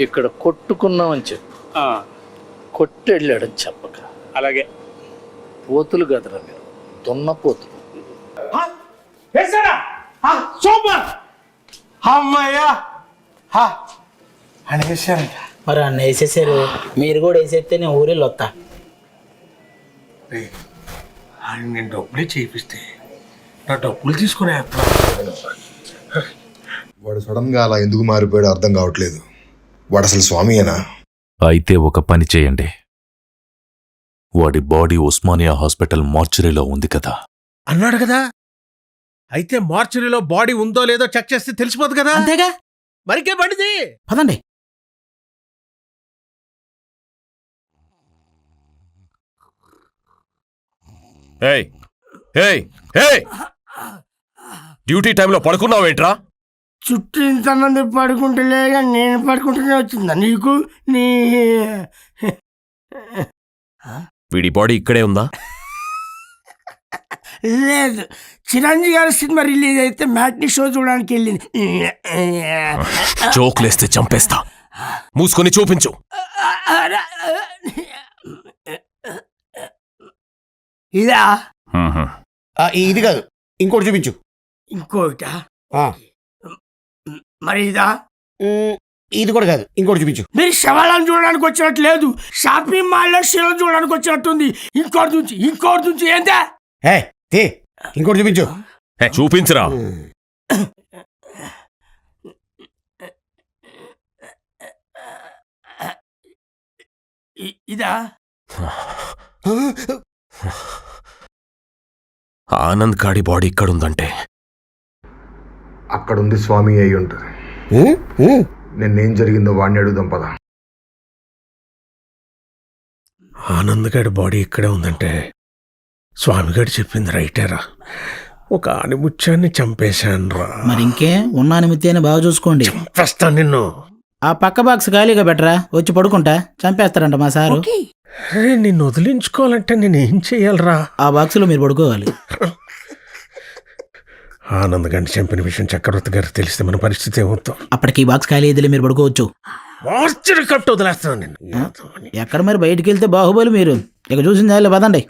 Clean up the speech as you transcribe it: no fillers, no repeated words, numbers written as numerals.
ఇక్కడ కొట్టుకున్నామని చెప్పు, కొట్టెళ్ళాడని చెప్పక. అలాగే. పోతులు కదరా మీరు, దున్నపోతులు. అమ్మయ్యా అని వేసారంట. మరి అన్న వేసేసారు, మీరు కూడా వేసేస్తే నేను ఊరిలో వస్తా. నేను డబ్బులే చేయిస్తే నా డబ్బులు తీసుకునే వాడు సడన్ గా అలా ఎందుకు మారిపోయాడో అర్థం కావట్లేదు. వాడు అసలు స్వామియేనా? అయితే ఒక పని చేయండి, వాడి బాడీ ఉస్మానియా హాస్పిటల్ మార్చురీలో ఉంది కదా అన్నాడు కదా. అయితే మార్చురీలో బాడీ ఉందో లేదో చెక్ చేస్తే తెలిసిపోదు కదా. అంతేగా, మరికే పడింది. పదండి. డ్యూటీ టైంలో పడుకున్నావేంట్రా? చుట్టూ ఇంతమంది పడుకుంటలే, నేను పడుకుంటూనే వచ్చిందా నీకు? నీ వీడి బాడీ ఇక్కడే ఉందా? లేదు, చిరంజీవి గారి సినిమా రిలీజ్ అయితే మ్యాట్నీ షో చూడడానికి వెళ్ళింది. జోక్లేస్తే చంపేస్తా, మూసుకొని చూపించు. ఇదా? ఇది కాదు, ఇంకోటి చూపించు. ఇంకోటా? మరి ఇదా? ఇది కూడా కాదు, ఇంకోటి చూపించు. మీరు శవాలను చూడడానికి వచ్చినట్టు లేదు, షాపింగ్ మాల్లో శిలను చూడడానికి వచ్చినట్టుంది. ఇంకోటి నుంచి ఏంటా? ఇంకోటి చూపించు. చూపించరా. ఇదా? ఆనంద్ గాడి బాడీ ఇక్కడుందంటే అక్కడుంది స్వామి అయి ఉంటుంది. నిన్నేం జరిగిందో వాడిని అడుగుదాం పదా. ఆనంద్ గారి బాడీ ఇక్కడే ఉందంటే స్వామిగారు చెప్పింది రైటేరా. ఒక ఆనిముత్యాన్ని చంపేశాను రా. మరి ఇంకే ఉన్న నిమిత్తాన్ని బాగా చూసుకోండి. చంపేస్తాను నిన్ను. ఆ పక్క బాక్స్ ఖాళీగా బెటరా, వచ్చి పడుకుంటా. చంపేస్తారంట మా సారు. నిన్ను వదిలించుకోవాలంటే నేను ఏం చెయ్యాలరా? ఆ బాక్సులో మీరు పడుకోవాలి. ఆనంద్ గారిని చంపిన విషయం చక్రవర్తి గారికి తెలిస్తే మన పరిస్థితి ఏమవుతాం? అప్పటికి ఈ బాక్స్ ఖాళీ అయితే మీరు పడుకోవచ్చు. మార్చరి కట్టు వదిలేస్తాను నేను. ఎక్కడ మరి బయటికి వెళ్తే బాహుబలి మీరు. ఇక చూసింది పదండి.